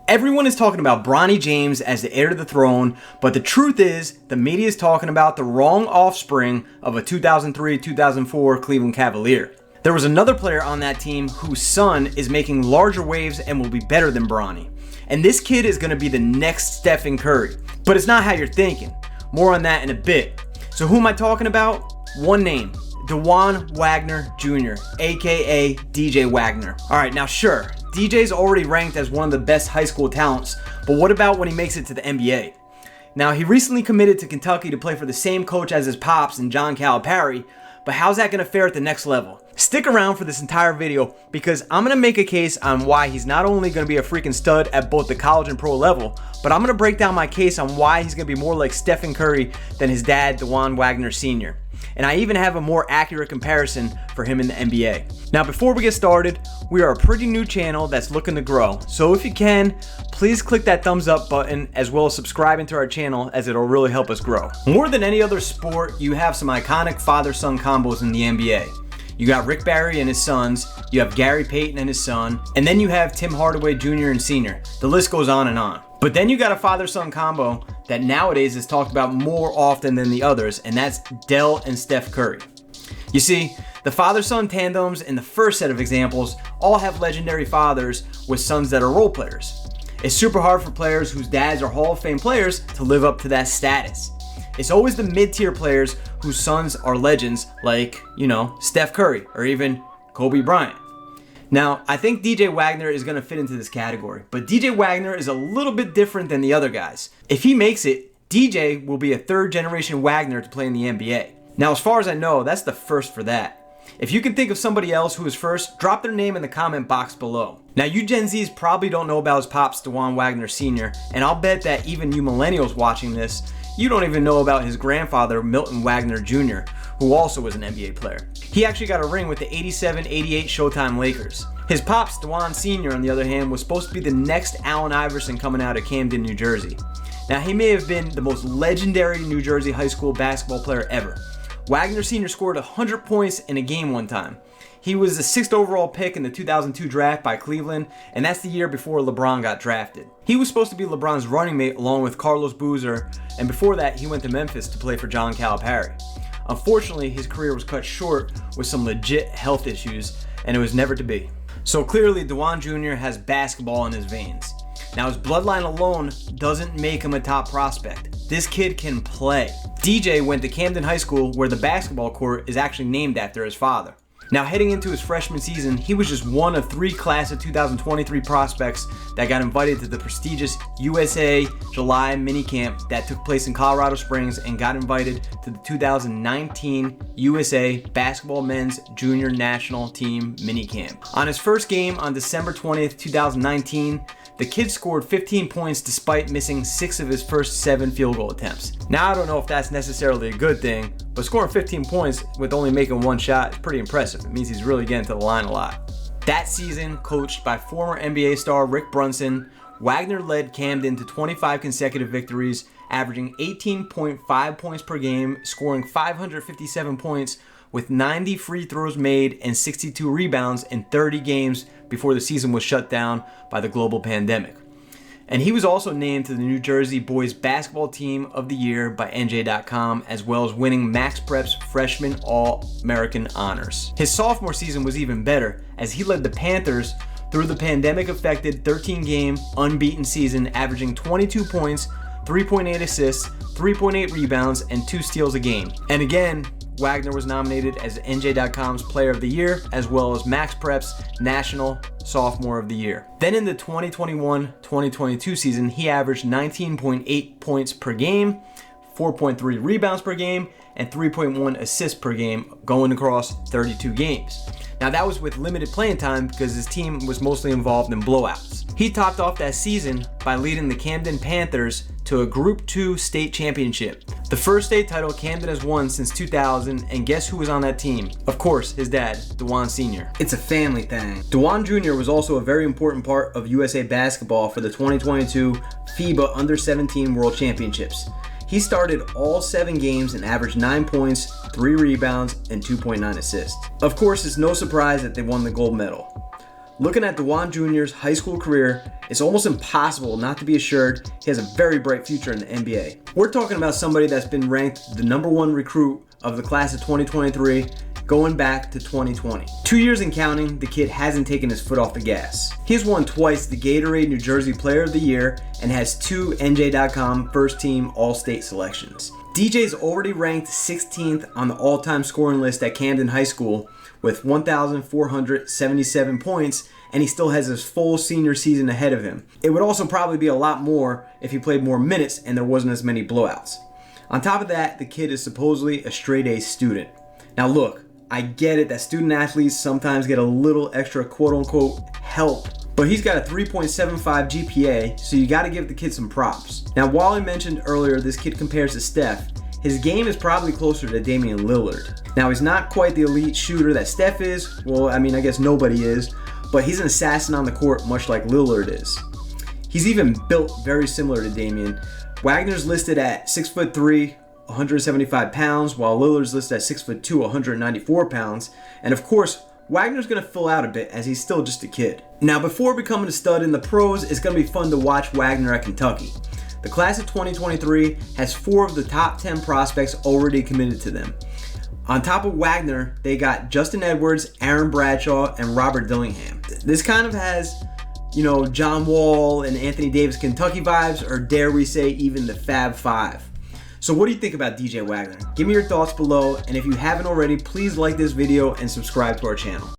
Everyone is talking about Bronny James as the heir to the throne, but the truth is, the media is talking about the wrong offspring of a 2003-2004 Cleveland Cavalier. There was another player on that team whose son is making larger waves and will be better than Bronny. And this kid is going to be the next Steph Curry. But it's not how you're thinking. More on that in a bit. So who am I talking about? One name. Dajuan Wagner Jr., aka DJ Wagner. Alright, now sure, DJ's already ranked as one of the best high school talents, but what about when he makes it to the NBA? Now, he recently committed to Kentucky to play for the same coach as his pops in John Calipari, but how's that going to fare at the next level? Stick around for this entire video because I'm going to make a case on why he's not only going to be a freaking stud at both the college and pro level, but I'm going to break down my case on why he's going to be more like Steph Curry than his dad, Dajuan Wagner Sr. And I even have a more accurate comparison for him in the NBA. Now, before we get started, we are a pretty new channel that's looking to grow. So if you can, please click that thumbs up button as well as subscribing to our channel, as it'll really help us grow. More than any other sport, you have some iconic father-son combos in the NBA. You got Rick Barry and his sons, you have Gary Payton and his son, and then you have Tim Hardaway Jr. and Sr. The list goes on and on. But then you got a father-son combo that nowadays is talked about more often than the others, and that's Dell and Steph Curry. You see, the father-son tandems in the first set of examples all have legendary fathers with sons that are role players. It's super hard for players whose dads are Hall of Fame players to live up to that status. It's always the mid-tier players whose sons are legends like, Steph Curry or even Kobe Bryant. Now, I think DJ Wagner is going to fit into this category, but DJ Wagner is a little bit different than the other guys. If he makes it, DJ will be a third-generation Wagner to play in the NBA. Now, as far as I know, that's the first for that. If you can think of somebody else who is first, drop their name in the comment box below. Now, you Gen Zs probably don't know about his pops, Dajuan Wagner Sr., and I'll bet that even you millennials watching this, you don't even know about his grandfather, Milt Wagner Jr., who also was an NBA player. He actually got a ring with the 87-88 Showtime Lakers. His pops, Dajuan Sr., on the other hand, was supposed to be the next Allen Iverson coming out of Camden, New Jersey. Now, he may have been the most legendary New Jersey high school basketball player ever. Wagner Sr. scored 100 points in a game one time. He was the 6th overall pick in the 2002 draft by Cleveland, and that's the year before LeBron got drafted. He was supposed to be LeBron's running mate along with Carlos Boozer, and before that, he went to Memphis to play for John Calipari. Unfortunately, his career was cut short with some legit health issues, and it was never to be. So clearly, Dajuan Jr. has basketball in his veins. Now, his bloodline alone doesn't make him a top prospect. This kid can play. DJ went to Camden High School, where the basketball court is actually named after his father. Now, heading into his freshman season, he was just one of 3 class of 2023 prospects that got invited to the prestigious USA July minicamp that took place in Colorado Springs and got invited to the 2019 USA Basketball Men's Junior National Team minicamp. On his first game on December 20th, 2019, the kid scored 15 points despite missing 6 of his first 7 field goal attempts. Now, I don't know if that's necessarily a good thing, but scoring 15 points with only making 1 shot is pretty impressive. It means he's really getting to the line a lot. That season, coached by former NBA star Rick Brunson, Wagner led Camden to 25 consecutive victories, averaging 18.5 points per game, scoring 557 points with 90 free throws made and 62 rebounds in 30 games before the season was shut down by the global pandemic. And he was also named to the New Jersey Boys Basketball Team of the Year by NJ.com, as well as winning Max Prep's Freshman All-American honors. His sophomore season was even better, as he led the Panthers through the pandemic-affected 13-game unbeaten season, averaging 22 points, 3.8 assists, 3.8 rebounds, and 2 steals a game. And again, Wagner was nominated as NJ.com's Player of the Year, as well as Max Prep's National Sophomore of the Year. Then in the 2021-2022 season, he averaged 19.8 points per game, 4.3 rebounds per game, and 3.1 assists per game, going across 32 games. Now, that was with limited playing time because his team was mostly involved in blowouts. He topped off that season by leading the Camden Panthers to a Group 2 state championship. The first state title Camden has won since 2000, and guess who was on that team? Of course, his dad, Dajuan Sr. It's a family thing. Dajuan Jr. was also a very important part of USA basketball for the 2022 FIBA Under-17 World Championships. He started all 7 games and averaged 9 points, 3 rebounds, and 2.9 assists. Of course, it's no surprise that they won the gold medal. Looking at Dajuan Jr.'s high school career, it's almost impossible not to be assured he has a very bright future in the NBA. We're talking about somebody that's been ranked the #1 recruit of the class of 2023 going back to 2020. 2 years and counting, the kid hasn't taken his foot off the gas. He's won twice the Gatorade New Jersey Player of the Year and has 2 NJ.com first team All-State selections. DJ's already ranked 16th on the all-time scoring list at Camden High School with 1,477 points, and he still has his full senior season ahead of him. It would also probably be a lot more if he played more minutes and there wasn't as many blowouts. On top of that, the kid is supposedly a straight-A student. Now look, I get it that student athletes sometimes get a little extra quote-unquote help, but he's got a 3.75 GPA, so you gotta give the kid some props. Now, while I mentioned earlier this kid compares to Steph, his game is probably closer to Damian Lillard. Now, he's not quite the elite shooter that Steph is. Well, I mean, I guess nobody is, but he's an assassin on the court, much like Lillard is. He's even built very similar to Damian. Wagner's listed at 6'3", 175 pounds, while Lillard's listed at 6'2", 194 pounds. And of course, Wagner's going to fill out a bit as he's still just a kid. Now, before becoming a stud in the pros, it's going to be fun to watch Wagner at Kentucky. The class of 2023 has 4 of the top 10 prospects already committed to them. On top of Wagner, they got Justin Edwards, Aaron Bradshaw, and Rober Dillingham. This kind of has, John Wall and Anthony Davis Kentucky vibes, or dare we say even the Fab Five. So what do you think about DJ Wagner? Give me your thoughts below, and if you haven't already, please like this video and subscribe to our channel.